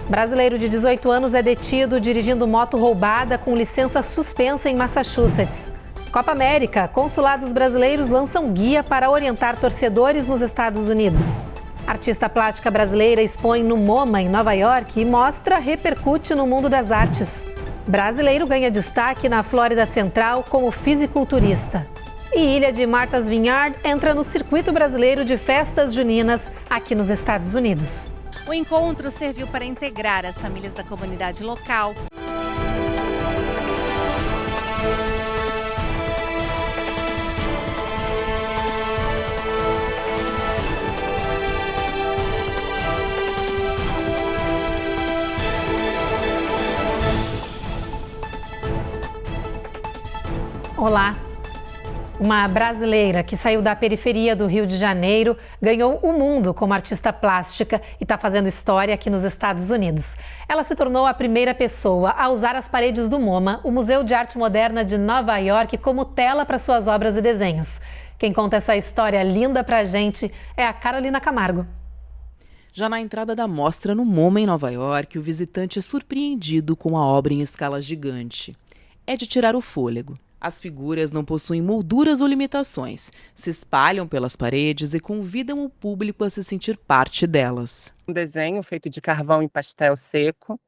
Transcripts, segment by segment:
Brasileiro de 18 anos é detido dirigindo moto roubada com licença suspensa em Massachusetts. Copa América, consulados brasileiros lançam guia para orientar torcedores nos Estados Unidos. Artista plástica brasileira expõe no MoMA, em Nova York, e repercute no mundo das artes. Brasileiro ganha destaque na Flórida Central como fisiculturista. E Ilha de Martha's Vineyard entra no circuito brasileiro de festas juninas aqui nos Estados Unidos. O encontro serviu para integrar as famílias da comunidade local. Olá! Uma brasileira que saiu da periferia do Rio de Janeiro ganhou o mundo como artista plástica e está fazendo história aqui nos Estados Unidos. Ela se tornou a primeira pessoa a usar as paredes do MoMA, o Museu de Arte Moderna de Nova York, como tela para suas obras e desenhos. Quem conta essa história linda pra gente é a Carolina Camargo. Já na entrada da mostra no MoMA em Nova York, o visitante é surpreendido com a obra em escala gigante. É de tirar o fôlego. As figuras não possuem molduras ou limitações, se espalham pelas paredes e convidam o público a se sentir parte delas. Um desenho feito de carvão em pastel seco,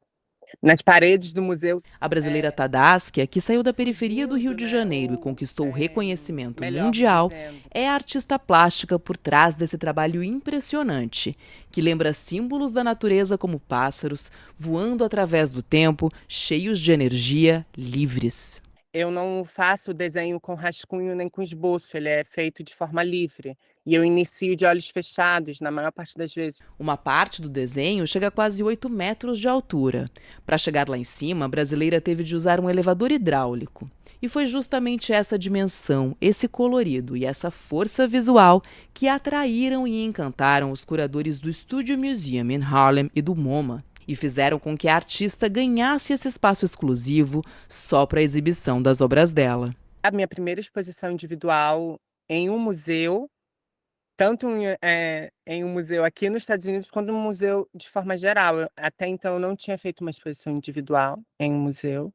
nas paredes do museu. A brasileira Tadaskia, que saiu da periferia do Rio de Janeiro e conquistou o reconhecimento mundial, é a artista plástica por trás desse trabalho impressionante, que lembra símbolos da natureza como pássaros, voando através do tempo, cheios de energia, livres. Eu não faço o desenho com rascunho nem com esboço, ele é feito de forma livre. E eu inicio de olhos fechados, na maior parte das vezes. Uma parte do desenho chega a quase 8 metros de altura. Para chegar lá em cima, a brasileira teve de usar um elevador hidráulico. E foi justamente essa dimensão, esse colorido e essa força visual que atraíram e encantaram os curadores do Studio Museum em Harlem e do MoMA. E fizeram com que a artista ganhasse esse espaço exclusivo só para a exibição das obras dela. A minha primeira exposição individual em um museu, tanto em um museu aqui nos Estados Unidos, quanto um museu de forma geral. Até então eu não tinha feito uma exposição individual em um museu.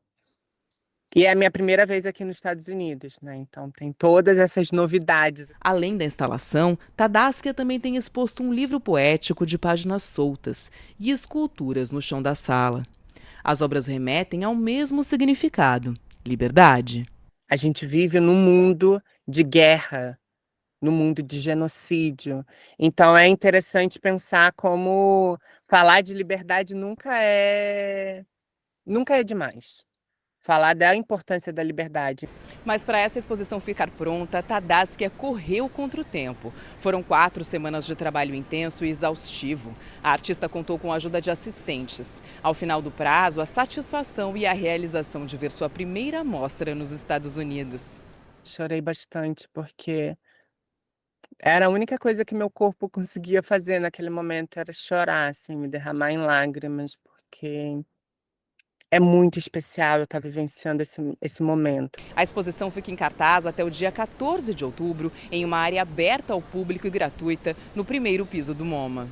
E é a minha primeira vez aqui nos Estados Unidos, né? Então tem todas essas novidades. Além da instalação, Tadaskia também tem exposto um livro poético de páginas soltas e esculturas no chão da sala. As obras remetem ao mesmo significado: liberdade. A gente vive num mundo de guerra, num mundo de genocídio. Então é interessante pensar como falar de liberdade nunca é demais. Falar da importância da liberdade. Mas para essa exposição ficar pronta, Tadaskia correu contra o tempo. Foram 4 semanas de trabalho intenso e exaustivo. A artista contou com a ajuda de assistentes. Ao final do prazo, a satisfação e a realização de ver sua primeira mostra nos Estados Unidos. Chorei bastante porque era a única coisa que meu corpo conseguia fazer naquele momento, era chorar, assim, me derramar em lágrimas, porque é muito especial eu estar vivenciando esse momento. A exposição fica em cartaz até o dia 14 de outubro, em uma área aberta ao público e gratuita, no primeiro piso do MoMA.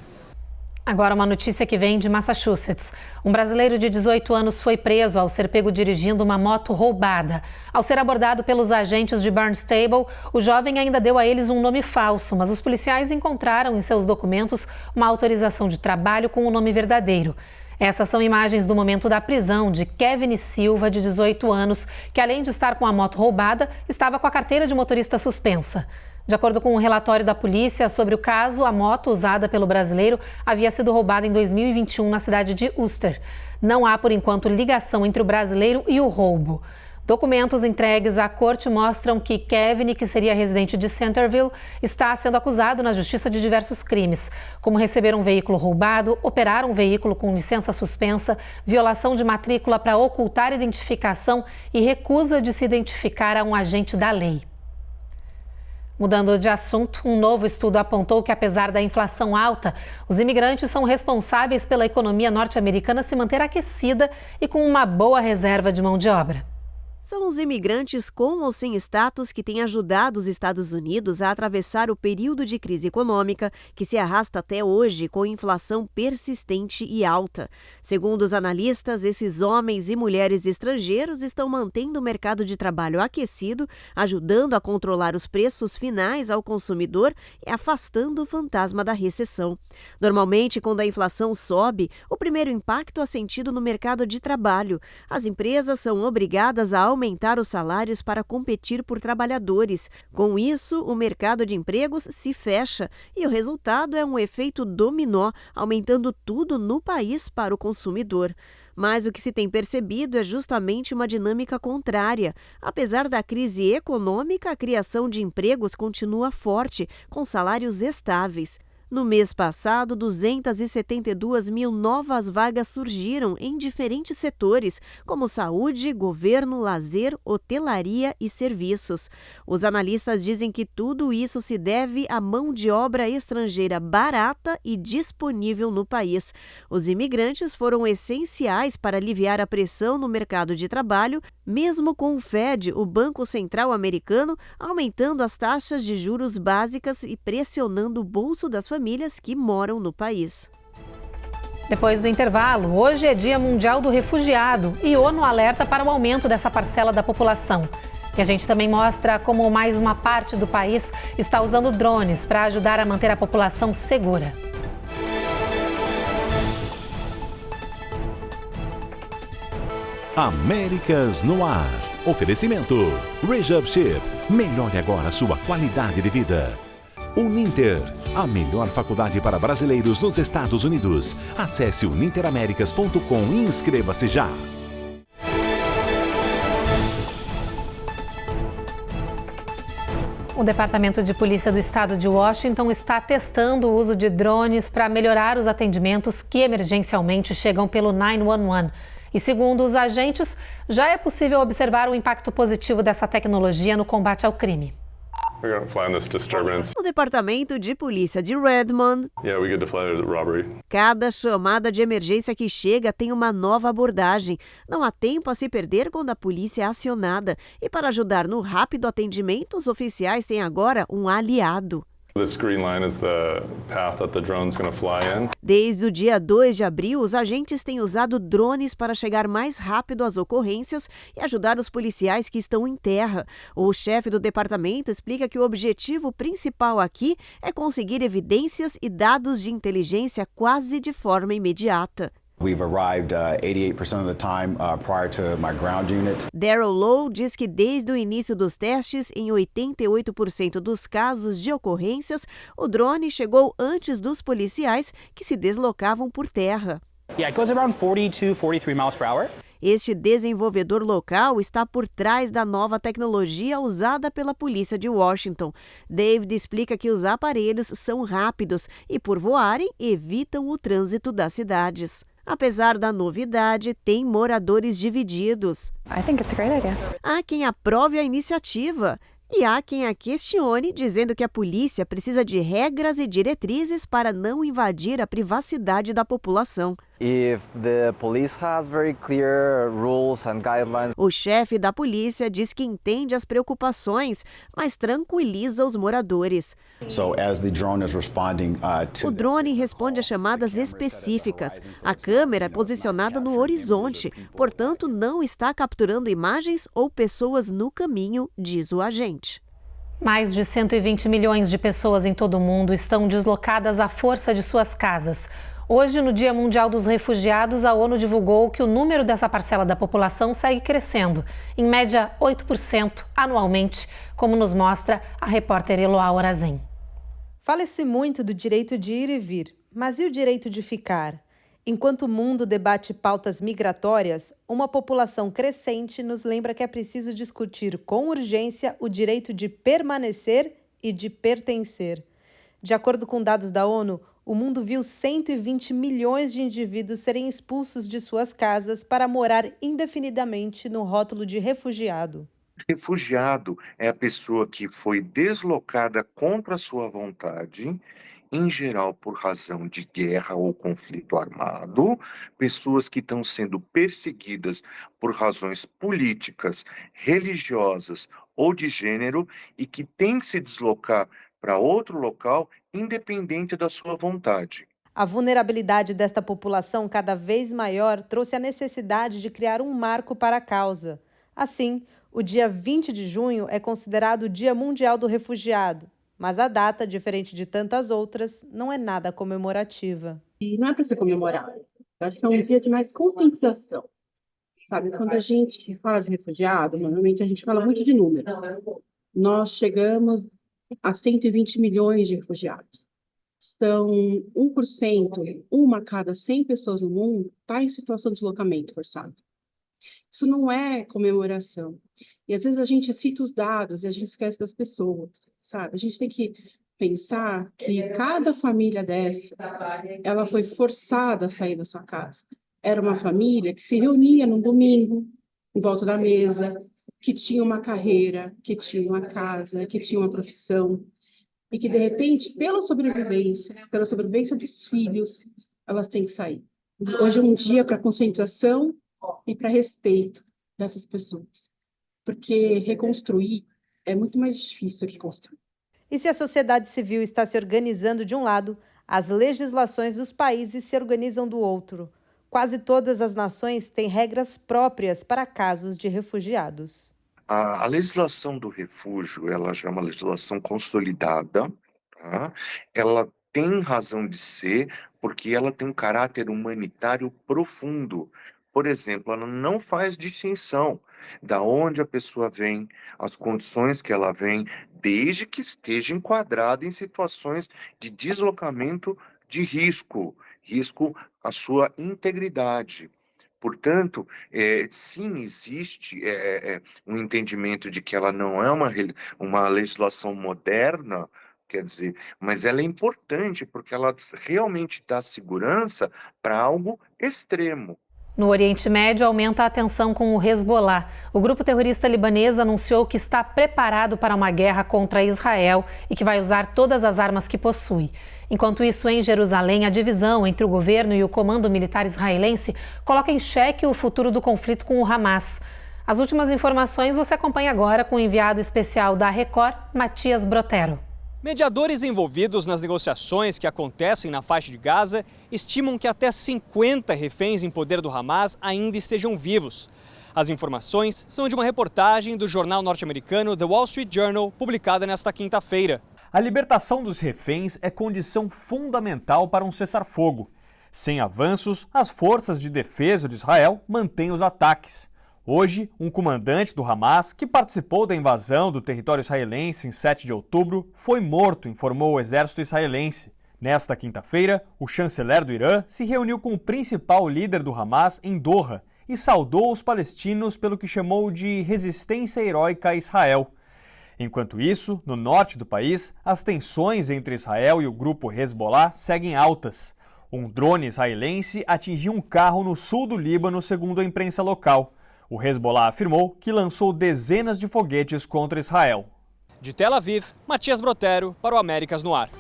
Agora uma notícia que vem de Massachusetts. Um brasileiro de 18 anos foi preso ao ser pego dirigindo uma moto roubada. Ao ser abordado pelos agentes de Barnstable, o jovem ainda deu a eles um nome falso, mas os policiais encontraram em seus documentos uma autorização de trabalho com o nome verdadeiro. Essas são imagens do momento da prisão de Kevin Silva, de 18 anos, que além de estar com a moto roubada, estava com a carteira de motorista suspensa. De acordo com um relatório da polícia sobre o caso, a moto usada pelo brasileiro havia sido roubada em 2021 na cidade de Worcester. Não há, por enquanto, ligação entre o brasileiro e o roubo. Documentos entregues à corte mostram que Kevin, que seria residente de Centerville, está sendo acusado na justiça de diversos crimes, como receber um veículo roubado, operar um veículo com licença suspensa, violação de matrícula para ocultar identificação e recusa de se identificar a um agente da lei. Mudando de assunto, um novo estudo apontou que, apesar da inflação alta, os imigrantes são responsáveis pela economia norte-americana se manter aquecida e com uma boa reserva de mão de obra. São os imigrantes com ou sem status que têm ajudado os Estados Unidos a atravessar o período de crise econômica que se arrasta até hoje com inflação persistente e alta. Segundo os analistas, esses homens e mulheres estrangeiros estão mantendo o mercado de trabalho aquecido, ajudando a controlar os preços finais ao consumidor e afastando o fantasma da recessão. Normalmente, quando a inflação sobe, o primeiro impacto é sentido no mercado de trabalho. As empresas são obrigadas a aumentar os salários para competir por trabalhadores. Com isso, o mercado de empregos se fecha e o resultado é um efeito dominó, aumentando tudo no país para o consumidor. Mas o que se tem percebido é justamente uma dinâmica contrária. Apesar da crise econômica, a criação de empregos continua forte, com salários estáveis. No mês passado, 272 mil novas vagas surgiram em diferentes setores, como saúde, governo, lazer, hotelaria e serviços. Os analistas dizem que tudo isso se deve à mão de obra estrangeira barata e disponível no país. Os imigrantes foram essenciais para aliviar a pressão no mercado de trabalho, mesmo com o Fed, o Banco Central Americano, aumentando as taxas de juros básicas e pressionando o bolso das famílias que moram no país. Depois do intervalo, hoje é Dia Mundial do Refugiado e ONU alerta para o aumento dessa parcela da população. E a gente também mostra como mais uma parte do país está usando drones para ajudar a manter a população segura. Américas no ar. Oferecimento. Rejup Chip. Melhore agora a sua qualidade de vida. Uninter. A melhor faculdade para brasileiros nos Estados Unidos. Acesse uninteraméricas.com e inscreva-se já. O Departamento de Polícia do Estado de Washington está testando o uso de drones para melhorar os atendimentos que emergencialmente chegam pelo 911. E segundo os agentes, já é possível observar o impacto positivo dessa tecnologia no combate ao crime. No Departamento de Polícia de Redmond, cada chamada de emergência que chega tem uma nova abordagem. Não há tempo a se perder quando a polícia é acionada. E para ajudar no rápido atendimento, os oficiais têm agora um aliado. Desde o dia 2 de abril, os agentes têm usado drones para chegar mais rápido às ocorrências e ajudar os policiais que estão em terra. O chefe do departamento explica que o objetivo principal aqui é conseguir evidências e dados de inteligência quase de forma imediata. We've arrived 88% of the time prior to my ground unit. Daryl Lowe diz que desde o início dos testes, em 88% dos casos de ocorrências, o drone chegou antes dos policiais que se deslocavam por terra. Yeah, it goes around 42, 43 miles per hour. Este desenvolvedor local está por trás da nova tecnologia usada pela polícia de Washington. David explica que os aparelhos são rápidos e, por voarem, evitam o trânsito das cidades. Apesar da novidade, tem moradores divididos. I think it's a great idea. Há quem aprove a iniciativa e há quem a questione, dizendo que a polícia precisa de regras e diretrizes para não invadir a privacidade da população. If the police has very clear rules and guidelines. O chefe da polícia diz que entende as preocupações, mas tranquiliza os moradores. So as the drone is responding O drone responde a chamadas específicas. A câmera é posicionada no horizonte, portanto não está capturando imagens ou pessoas no caminho, diz o agente. Mais de 120 milhões de pessoas em todo o mundo estão deslocadas à força de suas casas. Hoje, no Dia Mundial dos Refugiados, a ONU divulgou que o número dessa parcela da população segue crescendo, em média 8% anualmente, como nos mostra a repórter Eloá Orazem. Fala-se muito do direito de ir e vir, mas e o direito de ficar? Enquanto o mundo debate pautas migratórias, uma população crescente nos lembra que é preciso discutir com urgência o direito de permanecer e de pertencer. De acordo com dados da ONU, o mundo viu 120 milhões de indivíduos serem expulsos de suas casas para morar indefinidamente no rótulo de refugiado. Refugiado é a pessoa que foi deslocada contra a sua vontade em geral por razão de guerra ou conflito armado, pessoas que estão sendo perseguidas por razões políticas, religiosas ou de gênero e que têm que se deslocar para outro local independente da sua vontade. A vulnerabilidade desta população cada vez maior trouxe a necessidade de criar um marco para a causa. Assim, o dia 20 de junho é considerado o Dia Mundial do Refugiado, mas a data, diferente de tantas outras, não é nada comemorativa. E não é para ser comemorado. Eu acho que é um dia de mais conscientização. Sabe, quando a gente fala de refugiado, normalmente a gente fala muito de números. Nós chegamos a 120 milhões de refugiados. São 1%, uma a cada 100 pessoas no mundo está em situação de deslocamento forçado. Isso não é comemoração. E às vezes a gente cita os dados e a gente esquece das pessoas, sabe? A gente tem que pensar que cada família dessa, ela foi forçada a sair da sua casa. Era uma família que se reunia num domingo, em volta da mesa, que tinha uma carreira, que tinha uma casa, que tinha uma profissão, e que, de repente, pela sobrevivência dos filhos, elas têm que sair. Hoje é um dia para conscientização e para respeito dessas pessoas, porque reconstruir é muito mais difícil que construir. E se a sociedade civil está se organizando de um lado, as legislações dos países se organizam do outro. Quase todas as nações têm regras próprias para casos de refugiados. A legislação do refúgio, ela já é uma legislação consolidada, tá? Ela tem razão de ser porque ela tem um caráter humanitário profundo. Por exemplo, ela não faz distinção da onde a pessoa vem, as condições que ela vem, desde que esteja enquadrada em situações de deslocamento de risco à sua integridade. Portanto, sim, existe um entendimento de que ela não é uma legislação moderna, quer dizer, mas ela é importante porque ela realmente dá segurança para algo extremo. No Oriente Médio, aumenta a tensão com o Hezbollah. O grupo terrorista libanês anunciou que está preparado para uma guerra contra Israel e que vai usar todas as armas que possui. Enquanto isso, em Jerusalém, a divisão entre o governo e o comando militar israelense coloca em xeque o futuro do conflito com o Hamas. As últimas informações você acompanha agora com o enviado especial da Record, Matias Brotero. Mediadores envolvidos nas negociações que acontecem na faixa de Gaza estimam que até 50 reféns em poder do Hamas ainda estejam vivos. As informações são de uma reportagem do jornal norte-americano The Wall Street Journal, publicada nesta quinta-feira. A libertação dos reféns é condição fundamental para um cessar-fogo. Sem avanços, as forças de defesa de Israel mantêm os ataques. Hoje, um comandante do Hamas, que participou da invasão do território israelense em 7 de outubro, foi morto, informou o exército israelense. Nesta quinta-feira, o chanceler do Irã se reuniu com o principal líder do Hamas em Doha e saudou os palestinos pelo que chamou de resistência heróica a Israel. Enquanto isso, no norte do país, as tensões entre Israel e o grupo Hezbollah seguem altas. Um drone israelense atingiu um carro no sul do Líbano, segundo a imprensa local. O Hezbollah afirmou que lançou dezenas de foguetes contra Israel. De Tel Aviv, Matias Brotero para o Américas no Ar.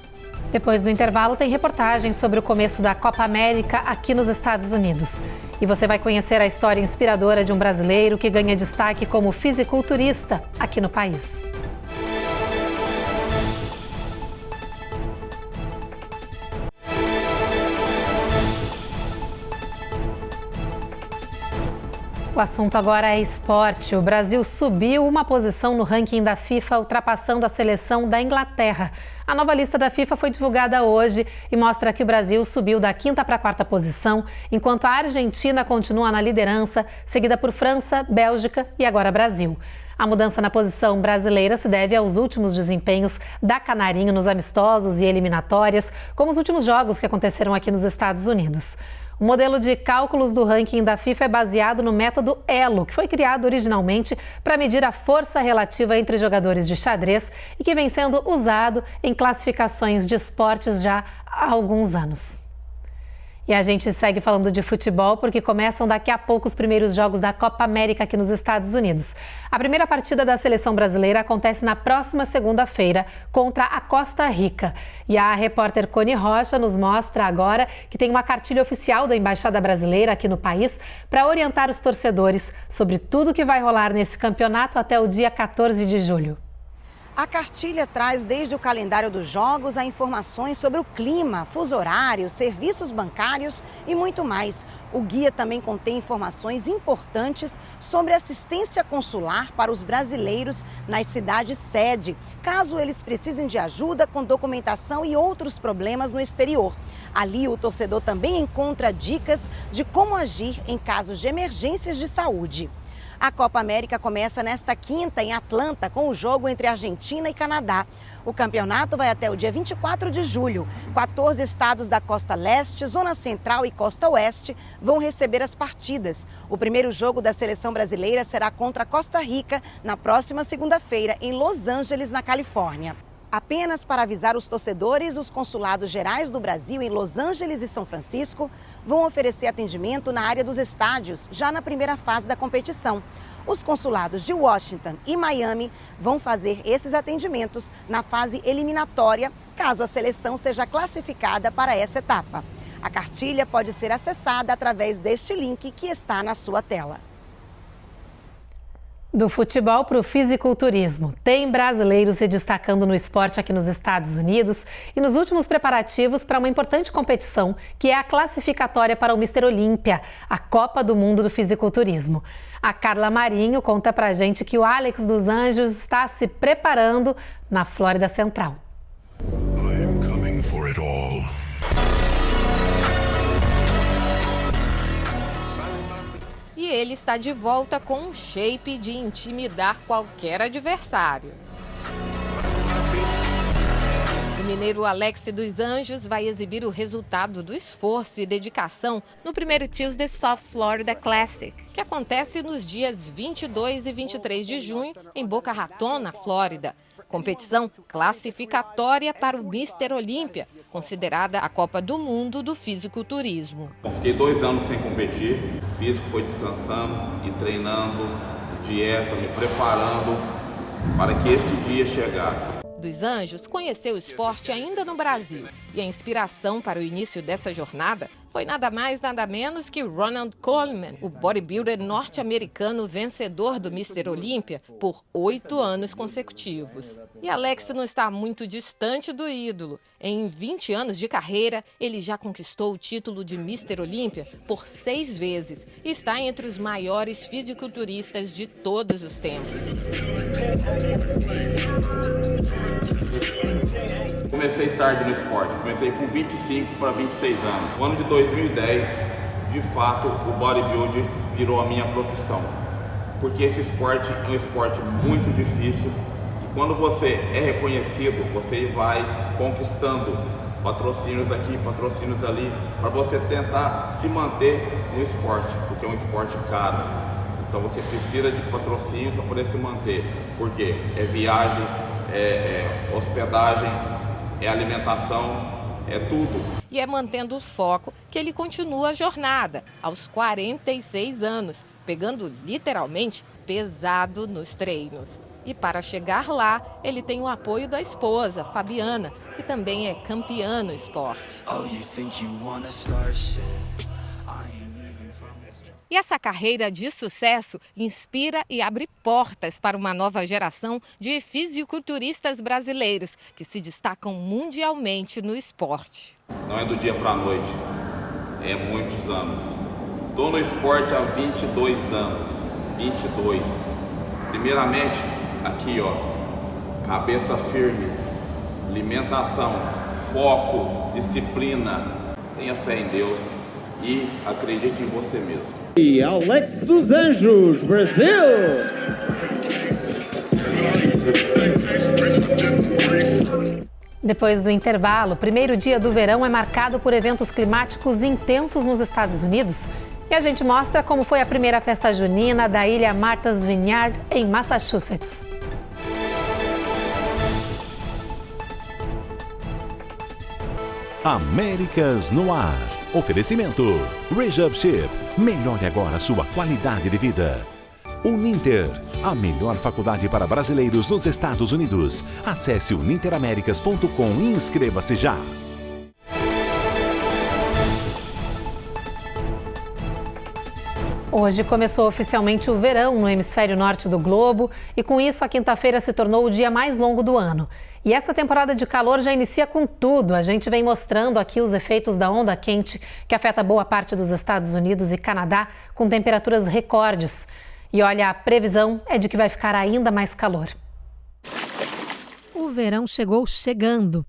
Depois do intervalo, tem reportagem sobre o começo da Copa América aqui nos Estados Unidos. E você vai conhecer a história inspiradora de um brasileiro que ganha destaque como fisiculturista aqui no país. O assunto agora é esporte. O Brasil subiu uma posição no ranking da FIFA, ultrapassando a seleção da Inglaterra. A nova lista da FIFA foi divulgada hoje e mostra que o Brasil subiu da 5ª para a 4ª posição, enquanto a Argentina continua na liderança, seguida por França, Bélgica e agora Brasil. A mudança na posição brasileira se deve aos últimos desempenhos da Canarinho nos amistosos e eliminatórias, como os últimos jogos que aconteceram aqui nos Estados Unidos. O modelo de cálculos do ranking da FIFA é baseado no método ELO, que foi criado originalmente para medir a força relativa entre jogadores de xadrez e que vem sendo usado em classificações de esportes já há alguns anos. E a gente segue falando de futebol porque começam daqui a pouco os primeiros jogos da Copa América aqui nos Estados Unidos. A primeira partida da seleção brasileira acontece na próxima segunda-feira contra a Costa Rica. E a repórter Cone Rocha nos mostra agora que tem uma cartilha oficial da Embaixada Brasileira aqui no país para orientar os torcedores sobre tudo que vai rolar nesse campeonato até o dia 14 de julho. A cartilha traz desde o calendário dos jogos a informações sobre o clima, fuso horário, serviços bancários e muito mais. O guia também contém informações importantes sobre assistência consular para os brasileiros nas cidades sede, caso eles precisem de ajuda com documentação e outros problemas no exterior. Ali, o torcedor também encontra dicas de como agir em casos de emergências de saúde. A Copa América começa nesta quinta em Atlanta com o jogo entre Argentina e Canadá. O campeonato vai até o dia 24 de julho. 14 estados da Costa Leste, Zona Central e Costa Oeste vão receber as partidas. O primeiro jogo da seleção brasileira será contra a Costa Rica na próxima segunda-feira em Los Angeles, na Califórnia. Apenas para avisar os torcedores, os consulados gerais do Brasil em Los Angeles e São Francisco vão oferecer atendimento na área dos estádios, já na primeira fase da competição. Os consulados de Washington e Miami vão fazer esses atendimentos na fase eliminatória, caso a seleção seja classificada para essa etapa. A cartilha pode ser acessada através deste link que está na sua tela. Do futebol para o fisiculturismo. Tem brasileiros se destacando no esporte aqui nos Estados Unidos e nos últimos preparativos para uma importante competição, que é a classificatória para o Mr. Olímpia, a Copa do Mundo do Fisiculturismo. A Carla Marinho conta pra gente que o Alex dos Anjos está se preparando na Flórida Central. I am coming for it all. E ele está de volta com um shape de intimidar qualquer adversário. O mineiro Alex dos Anjos vai exibir o resultado do esforço e dedicação no primeiro Tuesday South Florida Classic, que acontece nos dias 22 e 23 de junho em Boca Raton, na Flórida. Competição classificatória para o Mr. Olímpia, considerada a Copa do Mundo do fisiculturismo. Fiquei 2 anos sem competir, o físico foi descansando e treinando, dieta, me preparando para que esse dia chegasse. Dos Anjos conheceu o esporte ainda no Brasil e a inspiração para o início dessa jornada foi nada mais nada menos que Ronald Coleman, o bodybuilder norte-americano vencedor do Mr. Olímpia por 8 anos consecutivos. E Alex não está muito distante do ídolo. Em 20 anos de carreira, ele já conquistou o título de Mr. Olímpia por 6 vezes e está entre os maiores fisiculturistas de todos os tempos. Comecei tarde no esporte, comecei com 25 para 26 anos. No ano de 2010, de fato, o bodybuilding virou a minha profissão. Porque esse esporte é um esporte muito difícil e quando você é reconhecido, você vai conquistando patrocínios aqui, patrocínios ali, para você tentar se manter no esporte, porque é um esporte caro. Então você precisa de patrocínio para poder se manter, porque é viagem, é hospedagem, é alimentação, é tudo. E é mantendo o foco que ele continua a jornada, aos 46 anos, pegando literalmente pesado nos treinos. E para chegar lá, ele tem o apoio da esposa, Fabiana, que também é campeã no esporte. E essa carreira de sucesso inspira e abre portas para uma nova geração de fisiculturistas brasileiros que se destacam mundialmente no esporte. Não é do dia para a noite, é muitos anos. Estou no esporte há 22 anos, 22. Primeiramente, aqui ó, cabeça firme, alimentação, foco, disciplina. Tenha fé em Deus e acredite em você mesmo. E Alex dos Anjos, Brasil! Depois do intervalo, o primeiro dia do verão é marcado por eventos climáticos intensos nos Estados Unidos. E a gente mostra como foi a primeira festa junina da ilha Martha's Vineyard, em Massachusetts. Américas no Ar. Oferecimento Rejab Ship. Melhore agora sua qualidade de vida. Uninter, a melhor faculdade para brasileiros nos Estados Unidos. Acesse uninteraméricas.com e inscreva-se já. Hoje começou oficialmente o verão no hemisfério norte do globo e com isso a quinta-feira se tornou o dia mais longo do ano. E essa temporada de calor já inicia com tudo. A gente vem mostrando aqui os efeitos da onda quente que afeta boa parte dos Estados Unidos e Canadá com temperaturas recordes. E olha, a previsão é de que vai ficar ainda mais calor. O verão chegou chegando.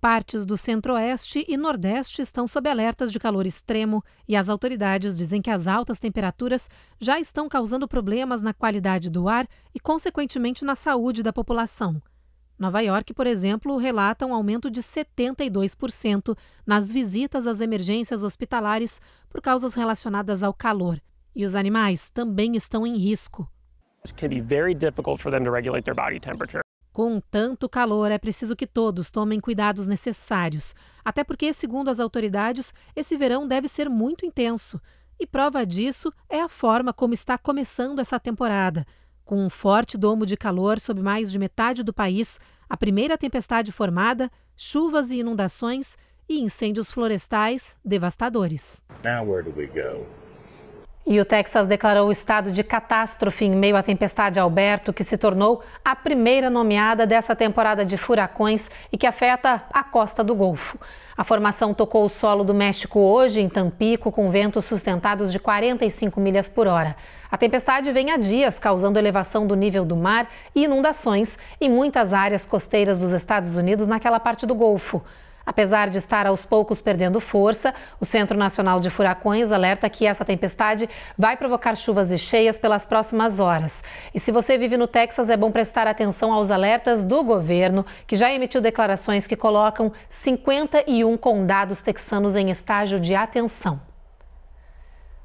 Partes do centro-oeste e nordeste estão sob alertas de calor extremo e as autoridades dizem que as altas temperaturas já estão causando problemas na qualidade do ar e, consequentemente, na saúde da população. Nova York, por exemplo, relata um aumento de 72% nas visitas às emergências hospitalares por causas relacionadas ao calor. E os animais também estão em risco. Com tanto calor, é preciso que todos tomem cuidados necessários. Até porque, segundo as autoridades, esse verão deve ser muito intenso. E prova disso é a forma como está começando essa temporada. Com um forte domo de calor sobre mais de metade do país, a primeira tempestade formada, chuvas e inundações e incêndios florestais devastadores. Now where do we go? E o Texas declarou o estado de catástrofe em meio à tempestade Alberto, que se tornou a primeira nomeada dessa temporada de furacões e que afeta a costa do Golfo. A formação tocou o solo do México hoje, em Tampico, com ventos sustentados de 45 milhas por hora. A tempestade vem há dias, causando elevação do nível do mar e inundações em muitas áreas costeiras dos Estados Unidos naquela parte do Golfo. Apesar de estar aos poucos perdendo força, o Centro Nacional de Furacões alerta que essa tempestade vai provocar chuvas e cheias pelas próximas horas. E se você vive no Texas, é bom prestar atenção aos alertas do governo, que já emitiu declarações que colocam 51 condados texanos em estágio de atenção.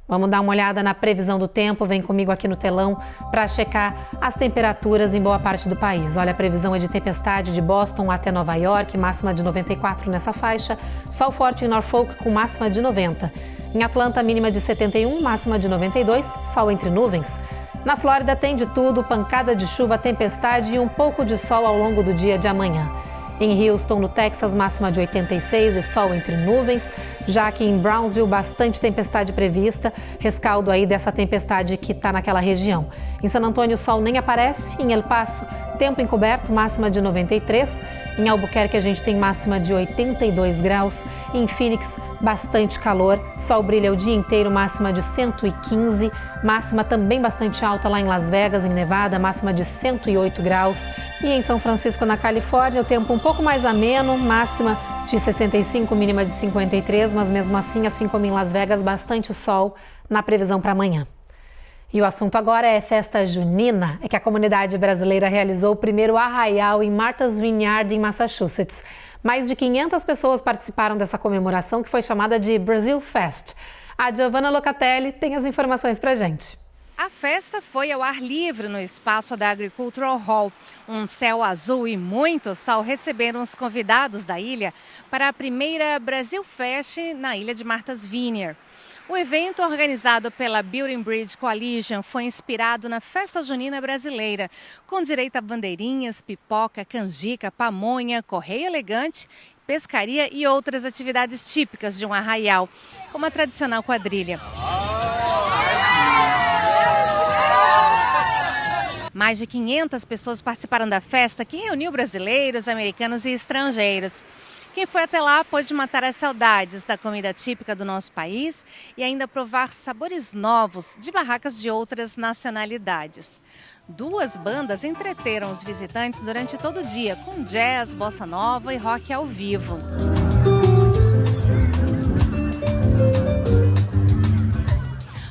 Vamos dar uma olhada na previsão do tempo. Vem comigo aqui no telão para checar as temperaturas em boa parte do país. Olha, a previsão é de tempestade de Boston até Nova York, máxima de 94 nessa faixa. Sol forte em Norfolk com máxima de 90. Em Atlanta, mínima de 71, máxima de 92, sol entre nuvens. Na Flórida tem de tudo, pancada de chuva, tempestade e um pouco de sol ao longo do dia de amanhã. Em Houston, no Texas, máxima de 86 e sol entre nuvens. Já aqui em Brownsville, bastante tempestade prevista, rescaldo aí dessa tempestade que está naquela região. Em San Antônio, o sol nem aparece. Em El Paso, tempo encoberto, máxima de 93. Em Albuquerque, a gente tem máxima de 82 graus. Em Phoenix, bastante calor. Sol brilha o dia inteiro, máxima de 115. Máxima também bastante alta lá em Las Vegas, em Nevada, máxima de 108 graus. E em São Francisco, na Califórnia, o tempo um pouco mais ameno, máxima de 65, mínima de 53, mas mesmo assim como em Las Vegas, bastante sol na previsão para amanhã. E o assunto agora é festa junina. É que a comunidade brasileira realizou o primeiro arraial em Martha's Vineyard, em Massachusetts. Mais de 500 pessoas participaram dessa comemoração, que foi chamada de Brazil Fest. A Giovanna Locatelli tem as informações pra gente. A festa foi ao ar livre no espaço da Agricultural Hall. Um céu azul e muito sol receberam os convidados da ilha para a primeira Brazil Fest na ilha de Martha's Vineyard. O evento, organizado pela Building Bridge Coalition, foi inspirado na festa junina brasileira, com direito a bandeirinhas, pipoca, canjica, pamonha, correio elegante, pescaria e outras atividades típicas de um arraial, como a tradicional quadrilha. Mais de 500 pessoas participaram da festa, que reuniu brasileiros, americanos e estrangeiros. Quem foi até lá pôde matar as saudades da comida típica do nosso país e ainda provar sabores novos de barracas de outras nacionalidades. 2 bandas entreteram os visitantes durante todo o dia, com jazz, bossa nova e rock ao vivo.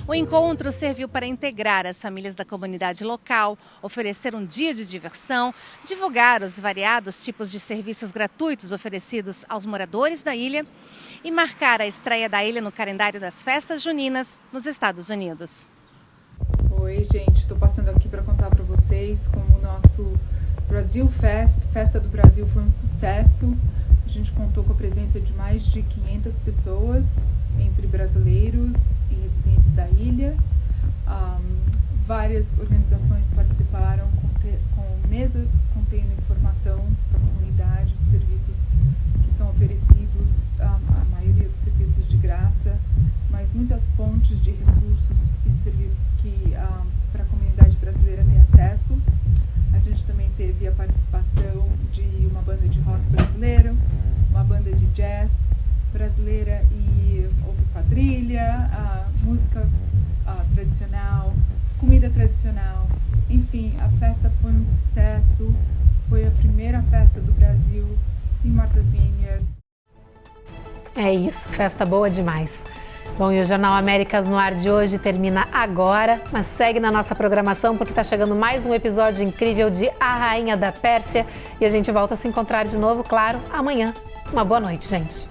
O encontro serviu para integrar as famílias da comunidade local, oferecer um dia de diversão, divulgar os variados tipos de serviços gratuitos oferecidos aos moradores da ilha e marcar a estreia da ilha no calendário das festas juninas nos Estados Unidos. Oi, gente, estou passando aqui para contar para vocês como o nosso Brazil Fest, Festa do Brasil, foi um sucesso. A gente contou com a presença de mais de 500 pessoas, entre brasileiros e residentes da ilha. Várias organizações participaram com mesas contendo informação para a comunidade, serviços que são oferecidos, a maioria dos serviços de graça, mas muitas fontes de recursos e serviços que para a comunidade brasileira ter acesso. A gente também teve a participação de uma banda de rock brasileiro, uma banda de jazz brasileira e houve quadrilha, música tradicional, comida tradicional. Enfim, a festa foi um sucesso. Foi a primeira festa do Brasil em Martha's Vineyard. É isso, festa boa demais. Bom, e o Jornal Américas no Ar de hoje termina agora, mas segue na nossa programação porque está chegando mais um episódio incrível de A Rainha da Pérsia e a gente volta a se encontrar de novo, claro, amanhã. Uma boa noite, gente.